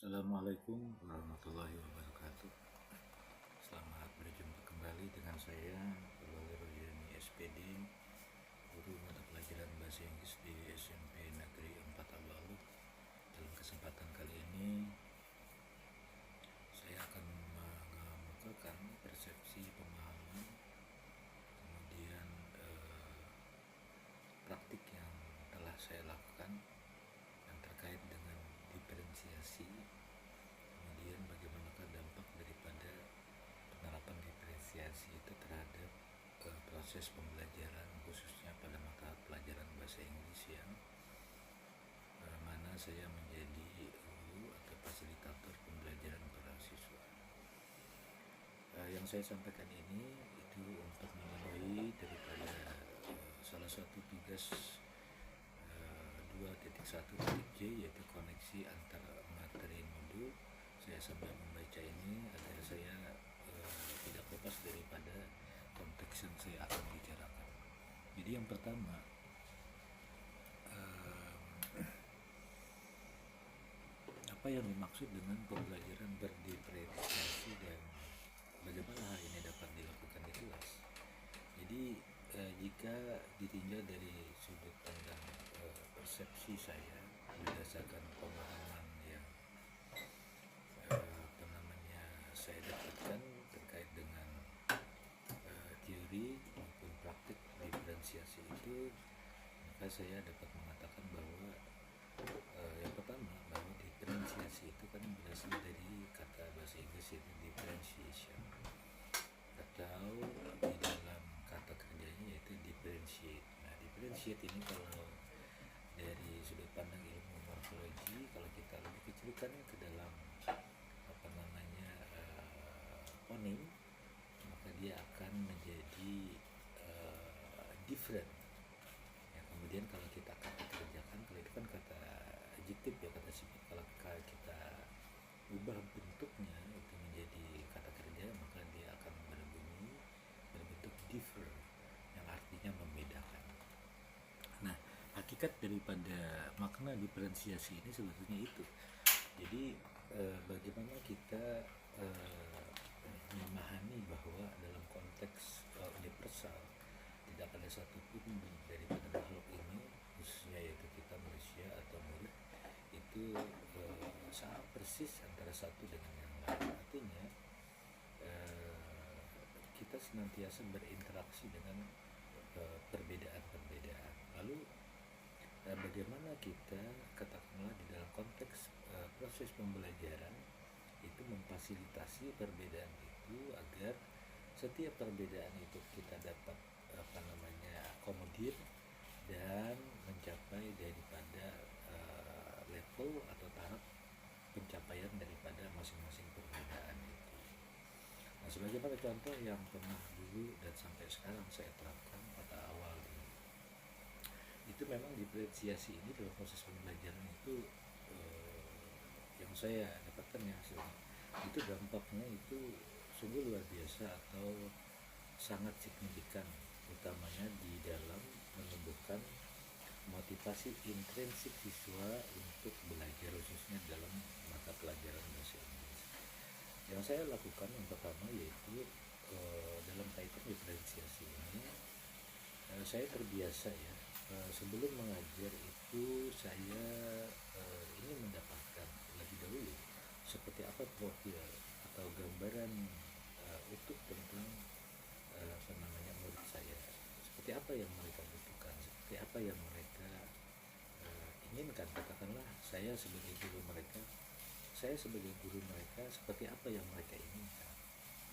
Assalamualaikum warahmatullahi wabarakatuh. Selamat berjumpa kembali dengan saya, Lawyer Rojani SPD, guru mata pelajaran bahasa Inggris di SMP Negeri 4 Alu. Dalam kesempatan kali ini, saya akan mengemukakan persepsi, pemahaman, kemudian praktik yang telah saya lakukan yang terkait dengan diferensiasi. Kemudian bagaimanakah dampak daripada penerapan diferensiasi itu terhadap proses pembelajaran, khususnya pada mata pelajaran bahasa Inggris yang mana saya menjadi guru atau fasilitator pembelajaran para siswa. Yang saya sampaikan ini itu untuk memenuhi daripada salah satu tugas 2.1.j, yaitu koneksi antara materi modul. Saya sambil membaca ini agar saya tidak lepas daripada konteks yang saya akan bicarakan. Jadi yang pertama, apa yang dimaksud dengan pembelajaran berdiferensiasi dan bagaimana hal ini dapat dilakukan di kelas. Jadi jika ditinjau dari sudut pandang persepsi saya berdasarkan pemahaman yang saya dapatkan terkait dengan teori maupun praktik diferensiasi itu, maka saya dapat mengatakan bahwa yang pertama, bahwa diferensiasi itu kan berasal dari kata bahasa Inggris itu differentiation, atau di dalam kata kerjanya yaitu differentiate. Nah, differentiate ini kalau dari sudut pandang ilmu morfologi, kalau kita lebih kecilkan ke dalam phoneme, maka dia akan menjadi different. Ya, kemudian kalau kita kata kerjakan, kalau itu kan kata adjektif ya, kata sifat. Kalau kita ubah bentuknya itu menjadi kata kerja, maka dia akan berbentuk differ, yang artinya membedakan. Nah, hakikat daripada makna diferensiasi ini sebetulnya itu. Jadi bagaimana kita memahami bahwa dalam konteks universal tidak ada satupun daripada makhluk ini, khususnya yaitu kita manusia atau murid, itu sama persis antara satu dengan yang lain. Artinya kita senantiasa berinteraksi dengan perbedaan-perbedaan. Lalu bagaimana kita katakanlah di dalam konteks proses pembelajaran itu memfasilitasi perbedaan itu agar setiap perbedaan itu kita dapat akomodir dan mencapai daripada level atau tahap pencapaian daripada masing-masing perbedaan itu. Nah, sebagaimana contoh yang pernah dulu dan sampai sekarang saya terapkan pada awal ini, itu memang diferensiasi ini dalam proses pembelajaran itu yang saya dapatkan ya hasilnya, itu dampaknya itu sungguh luar biasa atau sangat signifikan, utamanya di dalam menumbuhkan motivasi intrinsik siswa untuk belajar, khususnya dalam mata pelajaran bahasa Inggris. Yang saya lakukan yang pertama yaitu dalam kaitan diferensiasi ini, saya terbiasa ya, sebelum mengajar itu saya ingin mendapatkan lebih dahulu seperti apa profil atau gambaran utuh tentang murid saya, seperti apa yang mereka butuhkan, seperti apa yang mereka inginkan. Katakanlah saya sebagai guru mereka seperti apa yang mereka inginkan.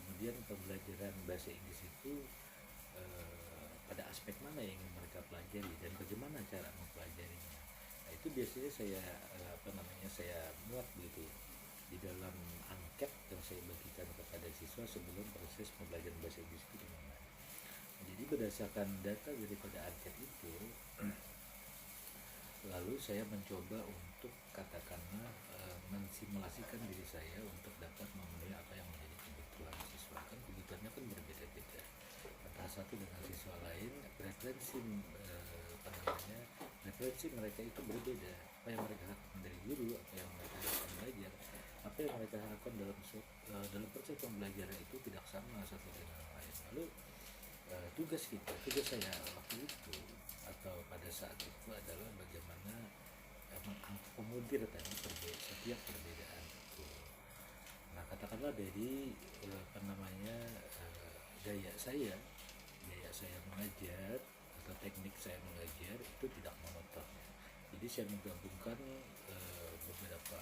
Kemudian pembelajaran bahasa Inggris itu pada aspek mana yang ingin mereka pelajari dan bagaimana cara mempelajarinya. Nah, itu biasanya saya muat begitu di dalam angket yang saya bagikan kepada siswa sebelum proses pembelajaran bahasa Inggris itu dimulai. Jadi berdasarkan data daripada angket itu, lalu saya mencoba untuk katakanlah mensimulasikan diri saya untuk dapat memenuhi apa yang menjadi kebutuhan siswa. Kan kebutuhannya kan berbeda-beda antara satu dengan siswa lain, referensi mereka itu berbeda. Apa yang mereka harapkan dari guru, apa yang mereka harapkan belajar, apa yang mereka harapkan dalam proses pembelajaran itu tidak sama satu dengan yang lain. Lalu tugas saya waktu itu atau pada saat itu adalah bagaimana mengakomodir tadi setiap perbedaan itu. Nah, katakanlah dari gaya saya mengajar atau teknik saya mengajar itu tidak monoton. Jadi saya menggabungkan beberapa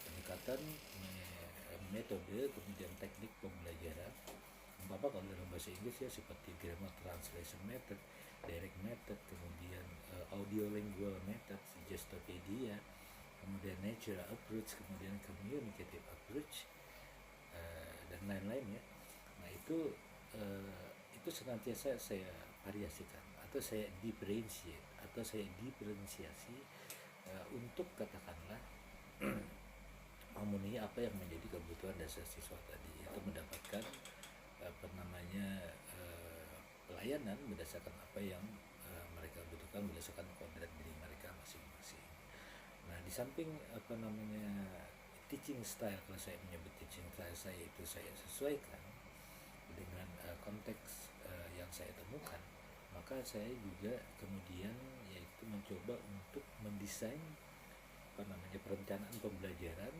pendekatan metode kemudian teknik pembelajaran. Kalau dalam bahasa Inggris ya seperti grammar translation method, direct method, kemudian audio lingual method, Gestopedia, kemudian natural approach, kemudian communicative approach, dan lain-lain ya. Nah itu senantiasa saya variasikan atau saya diferensiasi untuk katakanlah memenuhi apa yang menjadi kebutuhan dasar siswa tadi, yaitu mendapatkan pelayanan berdasarkan apa yang mereka butuhkan berdasarkan kodrat diri mereka masing-masing. Nah, di samping teaching style, kalau saya menyebut teaching style saya itu saya sesuaikan dengan konteks yang saya temukan, maka saya juga kemudian yaitu mencoba untuk mendesain perencanaan pembelajaran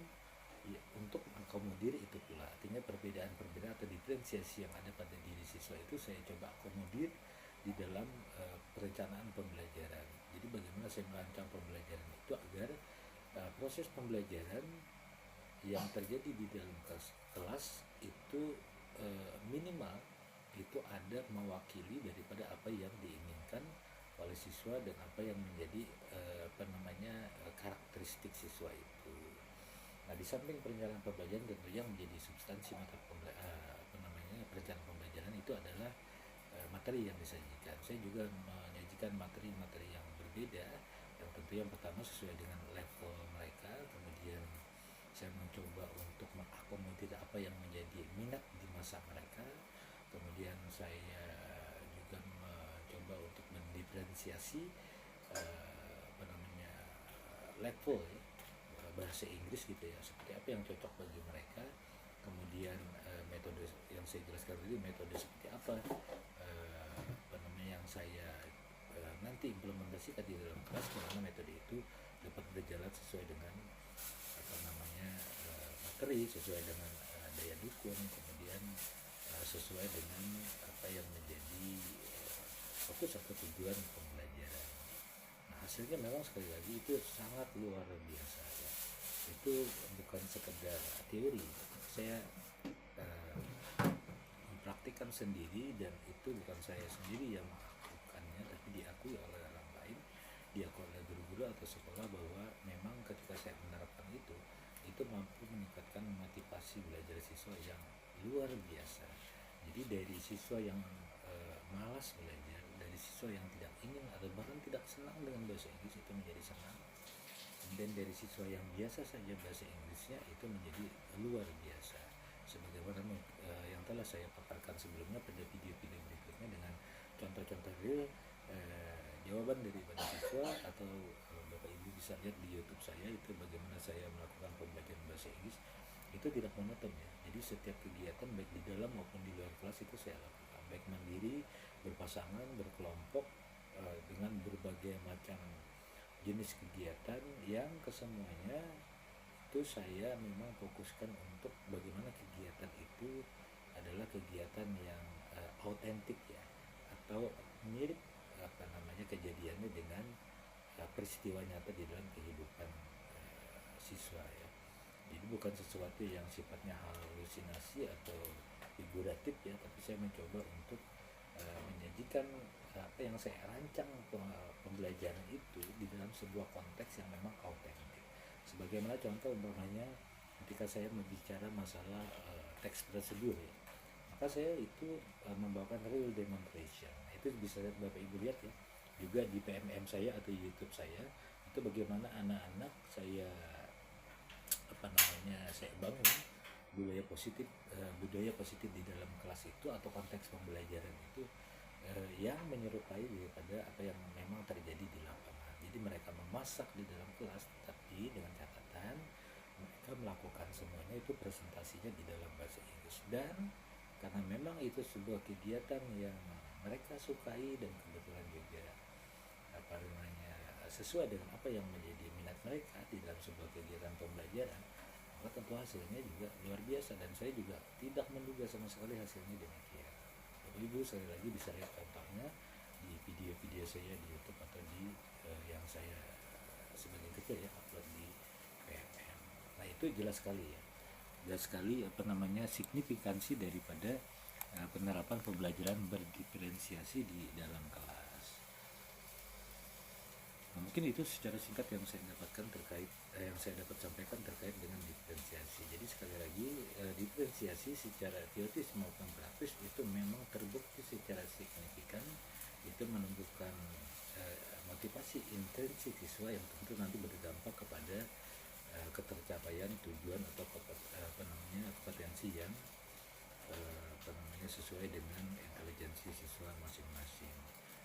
untuk mengakomodir itu pula. Artinya perbedaan atau diferensiasi yang ada pada diri siswa itu saya coba akomodir di dalam perencanaan pembelajaran. Jadi bagaimana saya merancang pembelajaran itu agar proses pembelajaran yang terjadi di dalam kelas itu minimal itu ada mewakili daripada apa yang diinginkan oleh siswa dan apa yang menjadi karakteristik siswa itu. Nah, di samping perencanaan pembelajaran tentu yang menjadi substansi perencanaan pembelajaran itu adalah materi yang disajikan. Saya juga menyajikan materi-materi yang berbeda, yang tentu yang pertama sesuai dengan level mereka, kemudian saya mencoba untuk mengakomodir apa yang menjadi minat di masa mereka, kemudian saya juga mencoba untuk mendiferensiasi level ya, bahasa Inggris gitu ya, seperti apa yang cocok bagi mereka, kemudian metode yang saya jelaskan tadi, metode seperti apa yang saya nanti implementasikan di dalam kelas, bagaimana metode itu dapat berjalan sesuai dengan materi, sesuai dengan daya dukung, kemudian sesuai dengan apa yang menjadi fokus atau tujuan pembelajaran. Nah, hasilnya memang sekali lagi itu sangat luar biasa ya. Itu bukan sekedar teori, saya mempraktikkan sendiri, dan itu bukan saya sendiri yang melakukannya, tapi diakui oleh orang lain, diakui oleh guru-guru atau sekolah, bahwa memang ketika saya menerapkan itu mampu meningkatkan motivasi belajar siswa yang luar biasa. Jadi dari siswa yang malas belajar, dari siswa yang tidak ingin atau bahkan tidak senang dengan bahasa Inggris itu menjadi senang, dan dari siswa yang biasa saja bahasa Inggrisnya itu menjadi luar biasa, sebagaimana yang telah saya paparkan sebelumnya pada video-video berikutnya dengan contoh-contoh real jawaban daripada siswa, atau Bapak Ibu bisa lihat di YouTube saya itu bagaimana saya melakukan pembelajaran bahasa Inggris. Itu tidak monoton ya, jadi setiap kegiatan baik di dalam maupun di luar kelas itu saya lakukan, baik mandiri, berpasangan, berkelompok, dengan berbagai macam jenis kegiatan yang kesemuanya itu saya memang fokuskan untuk bagaimana kegiatan itu adalah kegiatan yang autentik ya, atau mirip kejadiannya dengan peristiwa nyata di dalam kehidupan siswa ya. Jadi bukan sesuatu yang sifatnya halusinasi atau figuratif ya, tapi saya mencoba untuk menyajikan apa yang saya rancang pembelajaran itu di dalam sebuah konteks yang memang autentik. Sebagaimana contoh umpamanya ketika saya berbicara masalah teks prosedur ya, maka saya itu membawakan real demonstration. Itu bisa Bapak Ibu lihat ya, juga di PMM saya atau YouTube saya, itu bagaimana anak-anak saya saya bangun budaya positif di dalam kelas itu atau konteks pembelajaran itu yang menyerupai daripada apa yang memang terjadi di lapangan. Jadi mereka memasak di dalam kelas, tapi dengan catatan mereka melakukan semuanya itu presentasinya di dalam bahasa Inggris. Dan karena memang itu sebuah kegiatan yang mereka sukai dan kebetulan juga apa namanya sesuai dengan apa yang menjadi minat mereka di dalam sebuah kegiatan pembelajaran, maka tentu hasilnya juga luar biasa, dan saya juga tidak menduga sama sekali hasilnya demikian. Bapak Ibu sekali lagi bisa lihat contohnya di video-video saya di YouTube atau di yang saya sebagai ketua ya upload di PMM. Nah itu jelas sekali ya, jelas sekali apa namanya signifikansi daripada penerapan pembelajaran berdiferensiasi di dalam kelas. Nah, mungkin itu secara singkat yang saya dapatkan terkait yang saya dapat sampaikan terkait dengan diferensiasi. Jadi sekali lagi diferensiasi secara teoritis maupun praktis itu memang terbukti secara signifikan itu menumbuhkan motivasi intrinsik siswa yang tentu nanti berdampak kepada ketercapaian tujuan atau kompetensi yang sesuai dengan intelijensi siswa masing-masing.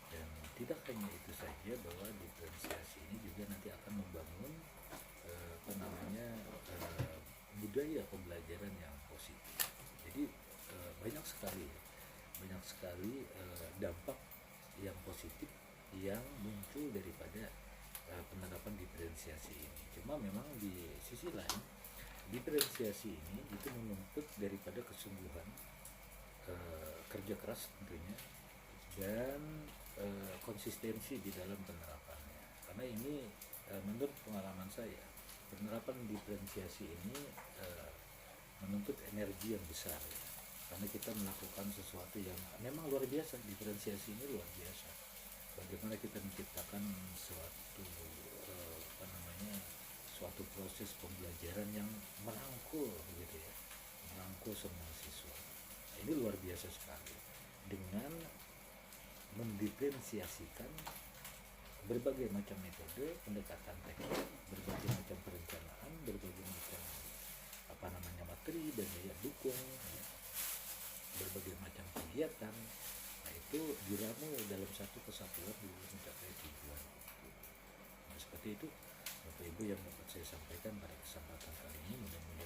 Dan tidak hanya itu saja, bahwa diferensiasi ini juga nanti akan membangun budaya pembelajaran yang positif. Jadi banyak sekali dampak yang positif yang muncul daripada penerapan diferensiasi ini. Cuma memang di sisi lain diferensiasi ini itu menuntut daripada kesungguhan, kerja keras tentunya, dan konsistensi di dalam penerapannya. Karena ini menurut pengalaman saya, penerapan diferensiasi ini menuntut energi yang besar ya. Karena kita melakukan sesuatu yang memang luar biasa. Diferensiasi ini luar biasa. Bagaimana kita menciptakan suatu proses pembelajaran yang merangkul gitu ya, merangkul semua siswa. Nah, ini luar biasa sekali dengan mendiferensiasikan berbagai macam metode pendekatan teknik, berbagai macam perencanaan, berbagai macam materi dan daya dukung ya, berbagai macam kegiatan. Nah itu diramu dalam satu kesatuan untuk mencapai tujuan. Nah seperti itu Bapak Ibu yang dapat saya sampaikan pada kesempatan kali ini. Mudah-mudahan